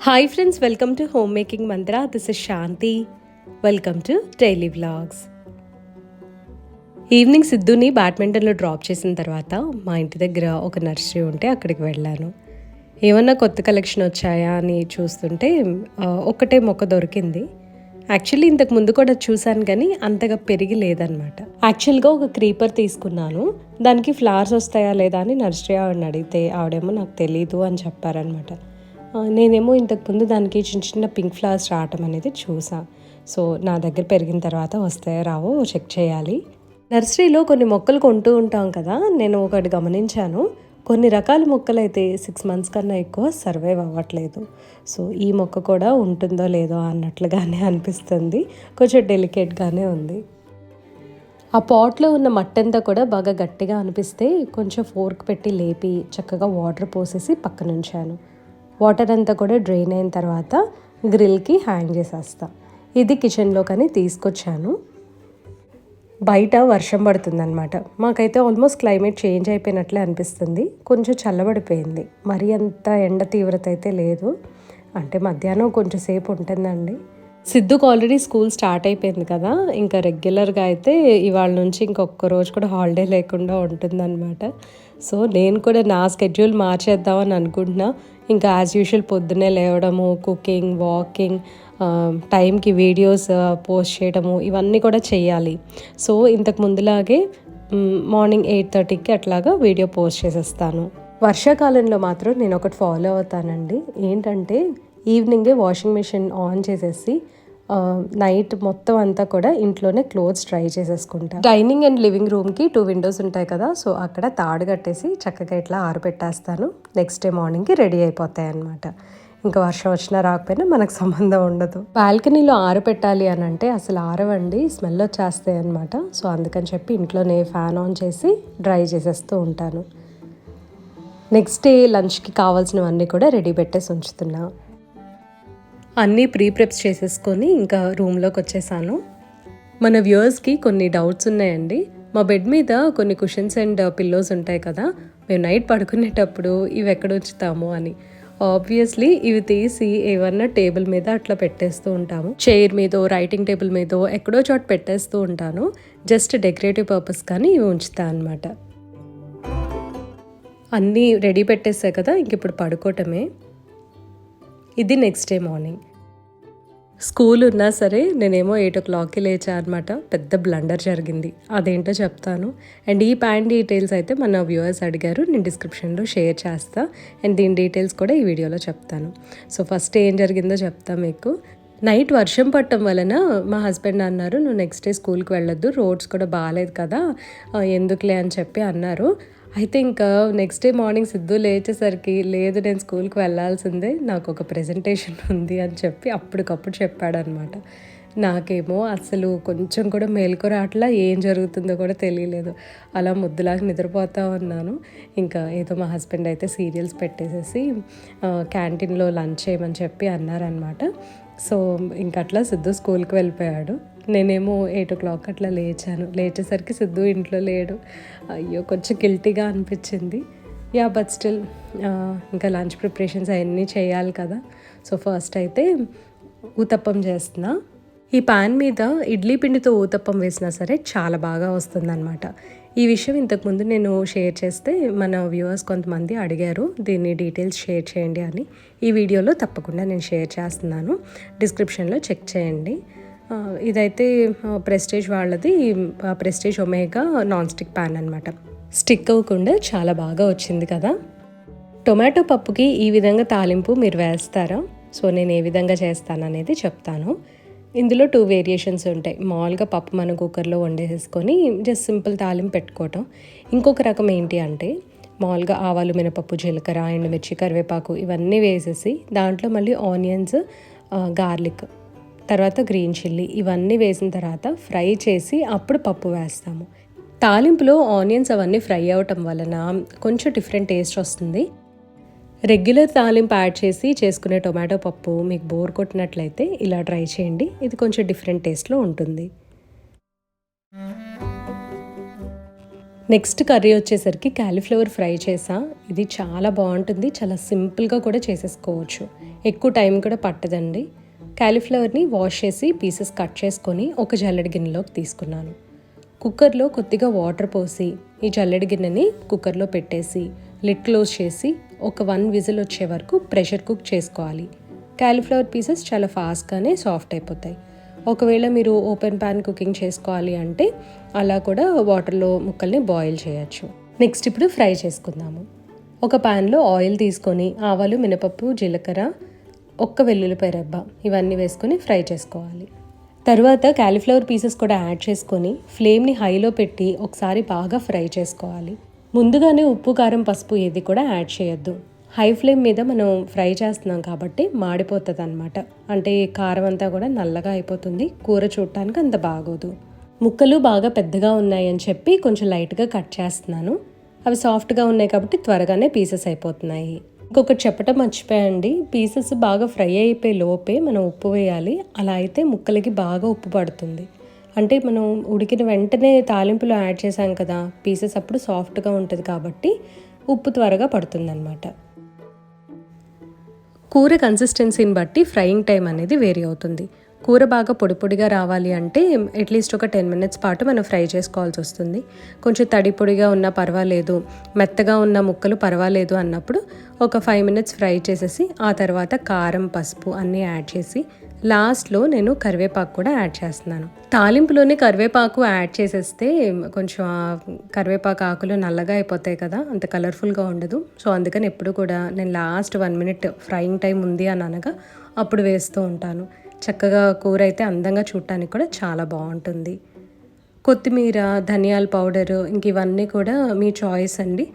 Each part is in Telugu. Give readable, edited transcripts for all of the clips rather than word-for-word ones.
Hi friends, welcome to Homemaking Mantra. This is Shanti. Welcome to Daily Vlogs. Evening సిద్ధుని బ్యాడ్మింటన్లో డ్రాప్ చేసిన తర్వాత మా ఇంటి దగ్గర ఒక నర్సరీ ఉంటే అక్కడికి వెళ్ళాను. ఏమన్నా కొత్త కలెక్షన్ వచ్చాయా అని చూస్తుంటే ఒక్కటే మొక్క దొరికింది. యాక్చువల్లీ ఇంతకు ముందు కూడా చూశాను కానీ అంతగా పెరిగి లేదనమాట. యాక్చువల్గా ఒక క్రీపర్ తీసుకున్నాను. దానికి ఫ్లవర్స్ వస్తాయా లేదా అని నర్సరీ ఆవిడని అడిగితే ఆవిడేమో నాకు తెలీదు అని చెప్పారనమాట. నేనేమో ఇంతకుముందు దానికి చిన్న చిన్న పింక్ ఫ్లవర్స్ రావటం అనేది చూసా. సో నా దగ్గర పెరిగిన తర్వాత వస్తాయో రావో చెక్ చేయాలి. నర్సరీలో కొన్ని మొక్కలు కొంటూ ఉంటాం కదా, నేను ఒకటి గమనించాను. కొన్ని రకాల మొక్కలు అయితే 6 months కన్నా ఎక్కువ సర్వైవ్ అవ్వట్లేదు. సో ఈ మొక్క కూడా ఉంటుందో లేదో అన్నట్లుగానే అనిపిస్తుంది. కొంచెం డెలికేట్గానే ఉంది. ఆ పాట్లో ఉన్న మట్టి అంతా కూడా బాగా గట్టిగా అనిపిస్తే కొంచెం ఫోర్క్ పెట్టి లేపి చక్కగా వాటర్ పోసేసి పక్కన ఉంచాను. వాటర్ అంతా కూడా డ్రైన్ అయిన తర్వాత గ్రిల్కి హ్యాంగ్ చేసేస్తా. ఇది కిచెన్లో కానీ తీసుకొచ్చాను. బయట వర్షం పడుతుందన్నమాట. మాకైతే ఆల్మోస్ట్ క్లైమేట్ చేంజ్ అయిపోయినట్లే అనిపిస్తుంది. కొంచెం చల్లబడిపోయింది. మరీ అంత ఎండ తీవ్రత అయితే లేదు. అంటే మధ్యాహ్నం కొంచెం సేపు ఉంటుందండి. సిద్ధుకు ఆల్రెడీ స్కూల్ స్టార్ట్ అయిపోయింది కదా, ఇంకా రెగ్యులర్గా అయితే ఇవాళ నుంచి ఇంకొక రోజు కూడా హాలిడే లేకుండా ఉంటుందన్నమాట. సో నేను కూడా నా స్కెడ్యూల్ మార్చేద్దామని అనుకుంటున్నా. ఇంకా యాజ్ యూజువల్ పొద్దున్నే లేవడము, కుకింగ్, వాకింగ్, టైంకి వీడియోస్ పోస్ట్ చేయడము ఇవన్నీ కూడా చేయాలి. సో ఇంతకు ముందులాగే మార్నింగ్ 8:30కి అట్లాగా వీడియో పోస్ట్ చేసేస్తాను. వర్షాకాలంలో మాత్రం నేను ఒకటి ఫాలో అవుతానండి. ఏంటంటే ఈవినింగే వాషింగ్ మిషన్ ఆన్ చేసేసి నైట్ మొత్తం అంతా కూడా ఇంట్లోనే క్లోత్స్ డ్రై చేసేసుకుంటా. డైనింగ్ అండ్ లివింగ్ రూమ్కి 2 windows ఉంటాయి కదా, సో అక్కడ తాడు కట్టేసి చక్కగా ఇట్లా ఆరబెట్టేస్తాను. నెక్స్ట్ డే మార్నింగ్కి రెడీ అయిపోతాయి అన్నమాట. ఇంకా వర్షం వచ్చినా రాకపోయినా మనకు సంబంధం ఉండదు. బాల్కనీలో ఆరబెట్టాలి అని అంటే అసలు ఆరవండి, స్మెల్ వచ్చేస్తాయి అనమాట. సో అందుకని చెప్పి ఇంట్లోనే ఫ్యాన్ ఆన్ చేసి డ్రై చేసేస్తూ ఉంటాను. నెక్స్ట్ డే లంచ్కి కావాల్సినవన్నీ కూడా రెడీ పెట్టేసి ఉంచుతున్నా. అన్నీ ప్రెప్స్ చేసేసుకొని ఇంకా రూమ్లోకి వచ్చేసాను. మన వ్యూవర్స్కి కొన్ని డౌట్స్ ఉన్నాయండి. మా బెడ్ మీద కొన్ని కుషన్స్ అండ్ పిల్లోస్ ఉంటాయి కదా, మేము నైట్ పడుకునేటప్పుడు ఇవి ఎక్కడ ఉంచుతాము అని. ఆబ్వియస్లీ ఇవి తీసి ఏమన్నా టేబుల్ మీద అట్లా పెట్టేస్తూ ఉంటాము. చైర్ మీదో, రైటింగ్ టేబుల్ మీదో ఎక్కడో చోట పెట్టేస్తూ ఉంటాను. జస్ట్ డెకరేటివ్ పర్పస్ కానీ ఇవి ఉంచుతా అనమాట. అన్నీ రెడీ పెట్టేసాయి కదా, ఇంక ఇప్పుడు పడుకోవటమే. ఇది నెక్స్ట్ డే మార్నింగ్. స్కూల్ ఉన్నా సరే నేనేమో 8 o'clockకి లేచా అనమాట. పెద్ద బ్లండర్ జరిగింది, అదేంటో చెప్తాను. అండ్ ఈ ప్యాంట్ డీటెయిల్స్ అయితే మన వ్యూవర్స్ అడిగారు, నేను డిస్క్రిప్షన్లో షేర్ చేస్తా. అండ్ దీని డీటెయిల్స్ కూడా ఈ వీడియోలో చెప్తాను. సో ఫస్ట్ ఏం జరిగిందో చెప్తా మీకు. నైట్ వర్షం పట్టడం వలన మా హస్బెండ్ అన్నారు, నువ్వు నెక్స్ట్ డే స్కూల్కి వెళ్ళొద్దు, రోడ్స్ కూడా బాగాలేదు కదా, ఎందుకులే అని చెప్పి అన్నారు. అయితే ఇంకా నెక్స్ట్ డే మార్నింగ్ సిద్ధు లేచేసరికి లేదు నేను స్కూల్కి వెళ్ళాల్సిందే, నాకు ఒక ప్రెజెంటేషన్ ఉంది అని చెప్పి అప్పటికప్పుడు చెప్పాడనమాట. నాకేమో అసలు కొంచెం కూడా మేలుకు రావట్లా, ఏం జరుగుతుందో కూడా తెలియలేదు. అలా ముద్దులాగా నిద్రపోతూ ఉన్నాను. ఇంకా ఏదో మా హస్బెండ్ అయితే సీరియల్స్ పెట్టేసేసి క్యాంటీన్లో లంచ్ చేయమని చెప్పి అన్నారనమాట. సో ఇంకట్లా సిద్ధు స్కూల్కి వెళ్ళిపోయాడు. నేనేమో 8 o'clock అట్లా లేచాను. లేచేసరికి సిద్ధు ఇంట్లో లేడు. అయ్యో కొంచెం గిల్టీగా అనిపించింది. బట్ స్టిల్ ఇంకా లంచ్ ప్రిపరేషన్స్ అవన్నీ చేయాలి కదా. సో ఫస్ట్ అయితే ఊతప్పం చేస్తున్నా. ఈ పాన్ మీద ఇడ్లీ పిండితో ఊతప్పం వేసినా సరే చాలా బాగా వస్తుందన్నమాట. ఈ విషయం ఇంతకుముందు నేను షేర్ చేస్తే మన వ్యూవర్స్ కొంతమంది అడిగారు దీన్ని డీటెయిల్స్ షేర్ చేయండి అని. ఈ వీడియోలో తప్పకుండా నేను షేర్ చేస్తున్నాను, డిస్క్రిప్షన్లో చెక్ చేయండి. ఇదైతే ప్రెస్టేజ్ వాళ్ళది, prestige omega non stick pan అనమాట. స్టిక్ అవ్వకుండా చాలా బాగా వచ్చింది కదా. టొమాటో పప్పుకి ఈ విధంగా తాలింపు మీరు వేస్తారా? సో నేను ఏ విధంగా చేస్తాను అనేది చెప్తాను. ఇందులో 2 వేరియేషన్స్ ఉంటాయి. మామూలుగా పప్పు మనం కుక్కర్లో వండేసేసుకొని జస్ట్ సింపుల్ తాలింపు పెట్టుకోవటం. ఇంకొక రకం ఏంటి అంటే మామూలుగా ఆవాలు, మినపప్పు, జీలకర్ర, ఎండుమిర్చి, కరివేపాకు ఇవన్నీ వేసేసి దాంట్లో మళ్ళీ ఆనియన్స్, గార్లిక్, తర్వాత గ్రీన్ చిల్లీ ఇవన్నీ వేసిన తర్వాత ఫ్రై చేసి అప్పుడు పప్పు వేస్తాము. తాలింపులో ఆనియన్స్ అవన్నీ ఫ్రై అవ్వటం వలన కొంచెం డిఫరెంట్ టేస్ట్ వస్తుంది. రెగ్యులర్ తాలింపు యాడ్ చేసి చేసుకునే టొమాటో పప్పు మీకు బోర్ కొట్టినట్లయితే ఇలా ట్రై చేయండి. ఇది కొంచెం డిఫరెంట్ టేస్ట్లో ఉంటుంది. నెక్స్ట్ కర్రీ వచ్చేసరికి క్యాలీఫ్లవర్ ఫ్రై చేసా. ఇది చాలా బాగుంటుంది, చాలా సింపుల్గా కూడా చేసేసుకోవచ్చు, ఎక్కువ టైం కూడా పట్టదండి. క్యాలీఫ్లవర్ని వాష్ చేసి పీసెస్ కట్ చేసుకొని ఒక జల్లెడ గిన్నెలోకి తీసుకున్నాను. కుక్కర్లో కొద్దిగా వాటర్ పోసి ఈ జల్లెడ గిన్నెని కుక్కర్లో పెట్టేసి లిడ్ క్లోజ్ చేసి ఒక 1 విజిల్ వచ్చే వరకు ప్రెషర్ కుక్ చేసుకోవాలి. క్యాలీఫ్లవర్ పీసెస్ చాలా ఫాస్ట్గానే సాఫ్ట్ అయిపోతాయి. ఒకవేళ మీరు ఓపెన్ ప్యాన్ కుకింగ్ చేసుకోవాలి అంటే అలా కూడా వాటర్లో ముక్కల్ని బాయిల్ చేయొచ్చు. నెక్స్ట్ ఇప్పుడు ఫ్రై చేసుకుందాము. ఒక ప్యాన్లో ఆయిల్ తీసుకొని ఆవాలు, మినపప్పు, జీలకర్ర, ఒక్క వెల్లుల్లిపాయ రెబ్బ ఇవన్నీ వేసుకొని ఫ్రై చేసుకోవాలి. తర్వాత క్యాలీఫ్లవర్ పీసెస్ కూడా యాడ్ చేసుకొని ఫ్లేమ్ని హైలో పెట్టి ఒకసారి బాగా ఫ్రై చేసుకోవాలి. ముందుగానే ఉప్పు, కారం, పసుపు ఏది కూడా యాడ్ చేయొద్దు. హై ఫ్లేమ్ మీద మనం ఫ్రై చేస్తున్నాం కాబట్టి మాడిపోతుంది అనమాట. అంటే కారం అంతా కూడా నల్లగా అయిపోతుంది, కూర చూడటానికి అంత బాగోదు. ముక్కలు బాగా పెద్దగా ఉన్నాయని చెప్పి కొంచెం లైట్గా కట్ చేస్తున్నాను. అవి సాఫ్ట్గా ఉన్నాయి కాబట్టి త్వరగానే పీసెస్ అయిపోతున్నాయి. ఇంకొకటి చెప్పటం మర్చిపోయండి, పీసెస్ బాగా ఫ్రై అయిపోయే లోపే మనం ఉప్పు వేయాలి. అలా అయితే ముక్కలకి బాగా ఉప్పు పడుతుంది. అంటే మనం ఉడికిన వెంటనే తాలింపులో యాడ్ చేసాం కదా, పీసెస్ అప్పుడు సాఫ్ట్గా ఉంటుంది కాబట్టి ఉప్పు త్వరగా పడుతుందన్నమాట. కూర కన్సిస్టెన్సీని బట్టి ఫ్రైయింగ్ టైం అనేది వేరీ అవుతుంది. కూర బాగా పొడి పొడిగా రావాలి అంటే అట్లీస్ట్ ఒక 10 మినిట్స్ పాటు మనం ఫ్రై చేసుకోవాల్సి వస్తుంది. కొంచెం తడి పొడిగా ఉన్నా పర్వాలేదు, మెత్తగా ఉన్న ముక్కలు పర్వాలేదు అన్నప్పుడు ఒక 5 మినిట్స్ ఫ్రై చేసేసి ఆ తర్వాత కారం, పసుపు అన్నీ యాడ్ చేసి లాస్ట్లో నేను కరివేపాకు కూడా యాడ్ చేస్తున్నాను. తాలింపులోనే కరివేపాకు యాడ్ చేసేస్తే కొంచెం కరివేపాకు ఆకులు నల్లగా అయిపోతాయి కదా, అంత కలర్ఫుల్గా ఉండదు. సో అందుకని ఎప్పుడు కూడా నేను లాస్ట్ 1 మినిట్ ఫ్రైయింగ్ టైం ఉంది అని అనగా అప్పుడు వేస్తూ ఉంటాను. చక్కగా కూర అయితే అందంగా చూడటానికి కూడా చాలా బాగుంటుంది. కొత్తిమీర, ధనియాల పౌడరు ఇంక ఇవన్నీ కూడా మీ చాయిస్ అండి.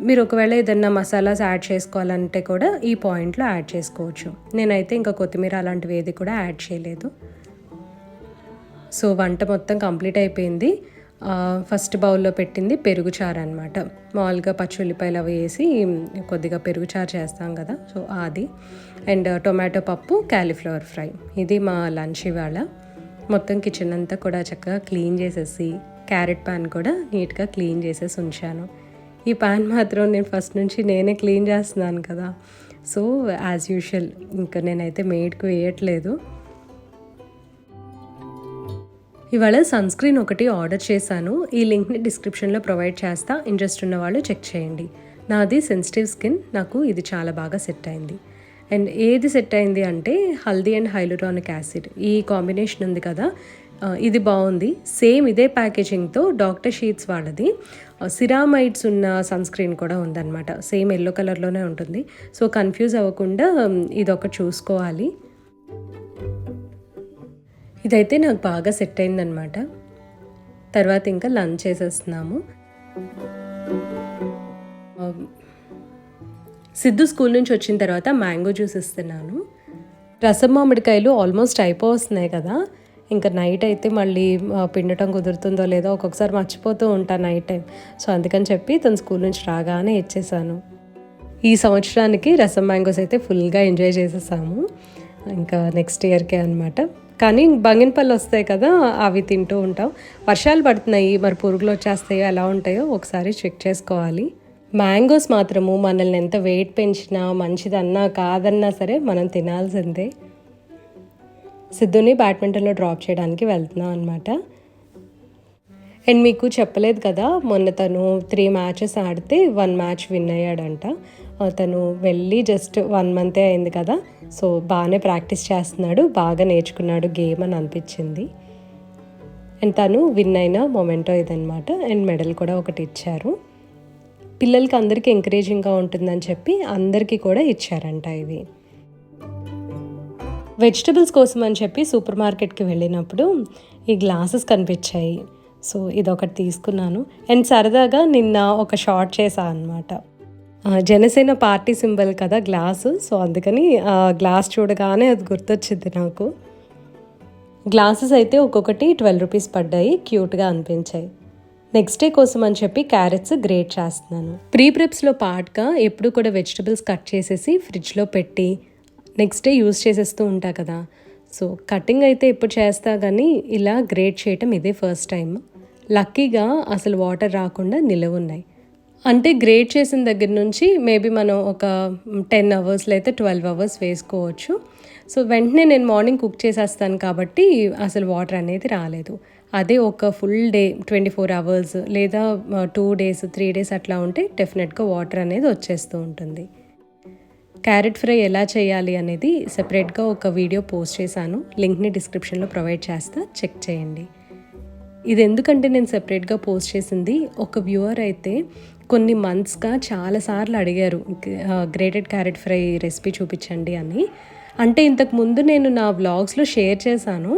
మీరు ఒకవేళ ఏదన్నా మసాలాస్ యాడ్ చేసుకోవాలంటే కూడా ఈ పాయింట్లో యాడ్ చేసుకోవచ్చు. నేనైతే ఇంకా కొత్తిమీర అలాంటివి ఏది కూడా యాడ్ చేయలేదు. సో వంట మొత్తం కంప్లీట్ అయిపోయింది. ఫస్ట్ బౌల్లో పెట్టింది పెరుగు చారు అనమాట. మామూలుగా పచ్చిమిరపకాయలు అవి వేసి కొద్దిగా పెరుగు చారు చేస్తాం కదా, సో అది. అండ్ టొమాటో పప్పు, క్యాలీఫ్లవర్ ఫ్రై. ఇది మా లంచ్ ఇవాళ. మొత్తం కిచెన్ అంతా కూడా చక్కగా క్లీన్ చేసేసి క్యారెట్ ప్యాన్ కూడా నీట్గా క్లీన్ చేసేసి ఉంచాను. ఈ ప్యాన్ మాత్రం నేను ఫస్ట్ నుంచి నేనే క్లీన్ చేస్తున్నాను కదా, సో యాజ్ యూజువల్ ఇంకా నేనైతే మేడ్కి వేయట్లేదు. ఇవాళ సన్ స్క్రీన్ ఒకటి ఆర్డర్ చేశాను. ఈ లింక్ని డిస్క్రిప్షన్లో ప్రొవైడ్ చేస్తా, ఇంట్రెస్ట్ ఉన్న వాళ్ళు చెక్ చేయండి. నాది సెన్సిటివ్ స్కిన్, నాకు ఇది చాలా బాగా సెట్ అయింది. అండ్ ఏది సెట్ అయింది అంటే హల్దీ అండ్ హైలూరానిక్ యాసిడ్ ఈ కాంబినేషన్ ఉంది కదా, ఇది బాగుంది. సేమ్ ఇదే ప్యాకేజింగ్తో డాక్టర్ షీట్స్ వాళ్ళది సిరామైడ్స్ ఉన్న సన్ స్క్రీన్ కూడా ఉందన్నమాట. సేమ్ ఎల్లో కలర్లోనే ఉంటుంది. సో కన్ఫ్యూజ్ అవ్వకుండా ఇది ఒకటి చూసుకోవాలి. ఇదైతే నాకు బాగా సెట్ అయిందనమాట. తర్వాత ఇంకా లంచ్ చేసేస్తున్నాము. సిద్ధు స్కూల్ నుంచి వచ్చిన తర్వాత మ్యాంగో జ్యూస్ ఇస్తున్నాను. రసం మామిడికాయలు ఆల్మోస్ట్ అయిపోతున్నాయి కదా, ఇంకా నైట్ అయితే మళ్ళీ పిండటం కుదురుతుందో లేదో ఒక్కొక్కసారి మర్చిపోతూ ఉంటాను నైట్ టైం. సో అందుకని చెప్పి తను స్కూల్ నుంచి రాగానే ఇచ్చేసాను. ఈ సంవత్సరానికి రసం మ్యాంగోస్ అయితే ఫుల్గా ఎంజాయ్ చేసేసాము. ఇంకా నెక్స్ట్ ఇయర్కే అనమాట. కానీ బంగినపల్లి వస్తాయి కదా, అవి తింటూ ఉంటాం. వర్షాలు పడుతున్నాయి, మరి పురుగులు వచ్చేస్తాయో ఎలా ఉంటాయో ఒకసారి చెక్ చేసుకోవాలి. మ్యాంగోస్ మాత్రము మనల్ని ఎంత వెయిట్ పెంచినా మంచిదన్నా కాదన్నా సరే మనం తినాల్సిందే. సిద్ధుని బ్యాడ్మింటన్లో డ్రాప్ చేయడానికి వెళ్తున్నాం అనమాట. అండ్ మీకు చెప్పలేదు కదా, మొన్న తను 3 మ్యాచెస్ ఆడితే 1 మ్యాచ్ విన్ అయ్యాడంట. తను వెళ్ళి జస్ట్ 1 మంతే అయింది కదా, సో బాగానే ప్రాక్టీస్ చేస్తున్నాడు, బాగా నేర్చుకున్నాడు గేమ్ అని అనిపించింది. అండ్ తను విన్ అయిన మొమెంటో ఇదనమాట. అండ్ మెడల్ కూడా ఒకటి ఇచ్చారు. పిల్లలకి అందరికీ ఎంకరేజింగ్గా ఉంటుందని చెప్పి అందరికీ కూడా ఇచ్చారంట ఇవి. వెజిటబుల్స్ కోసం అని చెప్పి సూపర్ మార్కెట్కి వెళ్ళినప్పుడు ఈ గ్లాసెస్ కనిపించాయి. సో ఇదొకటి తీసుకున్నాను. అండ్ సరదాగా నిన్న ఒక షార్ట్ చేశాను అనమాట. జనసేన పార్టీ సింబల్ కదా గ్లాసు, సో అందుకని గ్లాస్ చూడగానే అది గుర్తొచ్చింది నాకు. గ్లాసెస్ అయితే ఒక్కొక్కటి 12 రూపీస్ పడ్డాయి, క్యూట్గా అనిపించాయి. నెక్స్ట్ డే కోసం అని చెప్పి క్యారెట్స్ గ్రేట్ చేస్తున్నాను. ప్రెప్స్లో పార్ట్గా ఎప్పుడు కూడా వెజిటబుల్స్ కట్ చేసేసి ఫ్రిడ్జ్లో పెట్టి నెక్స్ట్ డే యూజ్ చేసేస్తూ ఉంటా కదా, సో కటింగ్ అయితే ఎప్పుడు చేస్తా కానీ ఇలా గ్రేట్ చేయటం ఇదే ఫస్ట్ టైం. లక్కీగా అసలు వాటర్ రాకుండా నిలవున్నాయి. అంటే గ్రేట్ చేసిన దగ్గర నుంచి మేబీ మనం ఒక 10 అవర్స్లో అయితే 12 అవర్స్ వేసుకోవచ్చు. సో వెంటనే నేను మార్నింగ్ కుక్ చేసేస్తాను కాబట్టి అసలు వాటర్ అనేది రాలేదు. అదే ఒక ఫుల్ డే 24 అవర్స్ లేదా 2 డేస్ 3 డేస్ అట్లా ఉంటే డెఫినెట్గా వాటర్ అనేది వచ్చేస్తూ ఉంటుంది. క్యారెట్ ఫ్రై ఎలా చేయాలి అనేది సెపరేట్గా ఒక వీడియో పోస్ట్ చేశాను. లింక్ని డిస్క్రిప్షన్లో ప్రొవైడ్ చేస్తా, చెక్ చేయండి. ఇది ఎందుకంటే నేను సెపరేట్గా పోస్ట్ చేసింది, ఒక వ్యూవర్ అయితే కొన్ని మంత్స్గా చాలాసార్లు అడిగారు గ్రేటెడ్ క్యారెట్ ఫ్రై రెసిపీ చూపించండి అని. అంటే ఇంతకు ముందు నేను నా వ్లాగ్స్లో షేర్ చేశాను,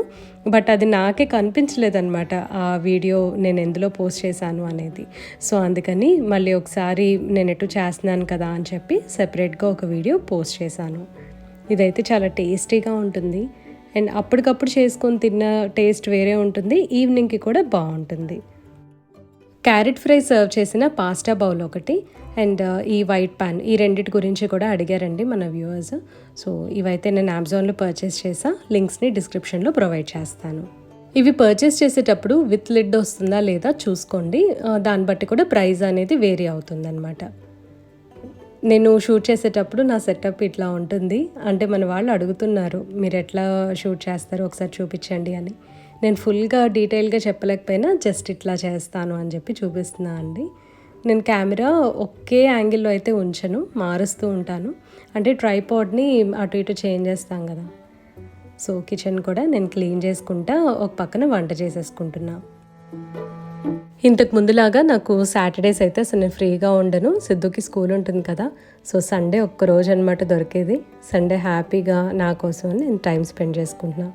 బట్ అది నాకే కనిపించలేదన్నమాట ఆ వీడియో నేను ఎందులో పోస్ట్ చేశాను అనేది. సో అందుకని మళ్ళీ ఒకసారి నేను ఎటు చేస్తున్నాను కదా అని చెప్పి సెపరేట్గా ఒక వీడియో పోస్ట్ చేశాను. ఇదైతే చాలా టేస్టీగా ఉంటుంది అండ్ అప్పటికప్పుడు చేసుకొని తిన్న టేస్ట్ వేరే ఉంటుంది, ఈవినింగ్కి కూడా బాగుంటుంది. క్యారెట్ ఫ్రై సర్వ్ చేసిన పాస్టా బౌల్ ఒకటి అండ్ ఈ వైట్ ప్యాన్, ఈ రెండిటి గురించి కూడా అడిగారండి మన వ్యూవర్స్. సో ఇవైతే నేను అమెజాన్లో పర్చేస్ చేసా, లింక్స్ని డిస్క్రిప్షన్లో ప్రొవైడ్ చేస్తాను. ఇవి పర్చేస్ చేసేటప్పుడు విత్ లిడ్ వస్తుందా లేదా చూసుకోండి, దాన్ని బట్టి కూడా ప్రైస్ అనేది వేరీ అవుతుందన్నమాట. నేను షూట్ చేసేటప్పుడు నా సెటప్ ఇట్లా ఉంటుంది. అంటే మన వాళ్ళు అడుగుతున్నారు మీరు ఎట్లా షూట్ చేస్తారో ఒకసారి చూపించండి అని. నేను ఫుల్గా డీటెయిల్గా చెప్పలేకపోయినా జస్ట్ ఇట్లా చేస్తాను అని చెప్పి చూపిస్తున్నా అండి. నేను కెమెరా ఒకే యాంగిల్లో అయితే ఉంచను, మారుస్తూ ఉంటాను. అంటే ట్రైపాడ్ని అటు ఇటు చేంజ్ చేస్తాం కదా. సో కిచెన్ కూడా నేను క్లీన్ చేసుకుంటా ఒక పక్కన వంట చేసేసుకుంటున్నా. ఇంతకు ముందులాగా నాకు సాటర్డేస్ అయితే అసలు నేను ఫ్రీగా ఉండను, సిద్ధుకి స్కూల్ ఉంటుంది కదా. సో సండే ఒక్కరోజు అనమాట దొరికేది. సండే హ్యాపీగా నా కోసం నేను టైం స్పెండ్ చేసుకుంటున్నాను.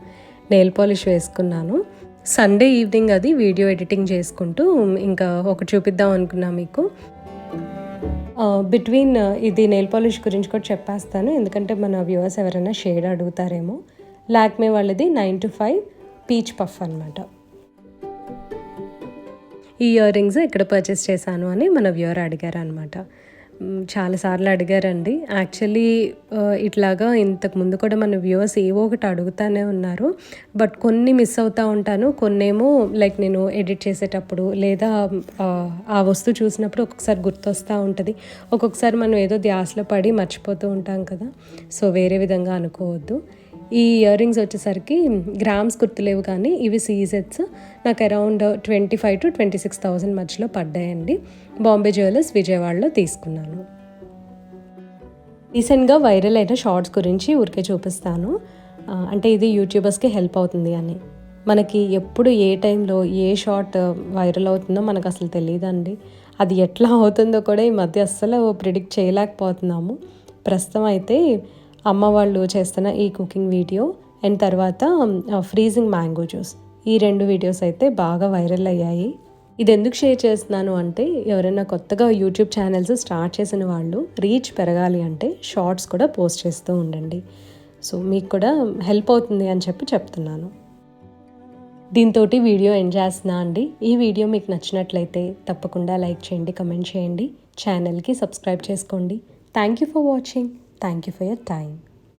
నెయిల్ పాలిష్ వేసుకున్నాను. సండే ఈవినింగ్ అది వీడియో ఎడిటింగ్ చేసుకుంటూ ఇంకా ఒకటి చూపిద్దాం అనుకున్నా మీకు. బిట్వీన్ ఇది నెయిల్ పాలిష్ గురించి కూడా చెప్పేస్తాను, ఎందుకంటే మన వ్యూవర్స్ ఎవరైనా షేడ్ అడుగుతారేమో. లాక్మే వాళ్ళది 9 to 5 పీచ్ పఫ్ అనమాట. ఈ ఇయర్ రింగ్స్ ఎక్కడ పర్చేస్ చేశాను అని మన వ్యూవర్ అడిగారు అనమాట. చాలాసార్లు అడిగారండి. యాక్చువల్లీ ఇట్లాగా ఇంతకు ముందు కూడా మన వ్యూవర్స్ ఏవో ఒకటి అడుగుతూనే ఉన్నారు, బట్ కొన్ని మిస్ అవుతూ ఉంటాను. కొన్నేమో లైక్ నేను ఎడిట్ చేసేటప్పుడు లేదా ఆ వస్తువు చూసినప్పుడు ఒక్కొక్కసారి గుర్తొస్తూ ఉంటుంది. ఒక్కొక్కసారి మనం ఏదో ధ్యాసలో పడి మర్చిపోతూ ఉంటాం కదా. సో వేరే విధంగా అనుకోవద్దు. ఈ ఇయర్ రింగ్స్ వచ్చేసరికి గ్రామ్స్ గుర్తులేవు కానీ ఇవి సీజెట్స్ నాకు అరౌండ్ 25,000 to 26,000 మధ్యలో పడ్డాయండి. బాంబే జ్యువెలర్స్ విజయవాడలో తీసుకున్నాను. రీసెంట్గా వైరల్ అయిన షార్ట్స్ గురించి ఊరికే చూపిస్తాను. అంటే ఇది యూట్యూబర్స్కి హెల్ప్ అవుతుంది అని. మనకి ఎప్పుడు ఏ టైంలో ఏ షార్ట్ వైరల్ అవుతుందో మనకు అసలు తెలియదండి. అది ఎట్లా అవుతుందో కూడా ఈ మధ్య అస్సలు ప్రిడిక్ట్ చేయలేకపోతున్నాము. ప్రస్తుతం అయితే అమ్మ వాళ్ళు చేస్తున్న ఈ కుకింగ్ వీడియో అండ్ తర్వాత ఫ్రీజింగ్ మ్యాంగో జ్యూస్, ఈ 2 వీడియోస్ అయితే బాగా వైరల్ అయ్యాయి. ఇది ఎందుకు షేర్ చేస్తున్నాను అంటే ఎవరైనా కొత్తగా యూట్యూబ్ ఛానల్స్ స్టార్ట్ చేసిన వాళ్ళు రీచ్ పెరగాలి అంటే షార్ట్స్ కూడా పోస్ట్ చేస్తూ ఉండండి. సో మీకు కూడా హెల్ప్ అవుతుంది అని చెప్పి చెప్తున్నాను. దీంతో వీడియో ఎండ్ చేస్తున్నా అండి. ఈ వీడియో మీకు నచ్చినట్లయితే తప్పకుండా లైక్ చేయండి, కమెంట్ చేయండి, ఛానల్కి సబ్స్క్రైబ్ చేసుకోండి. Thank you for watching. Thank you for your time.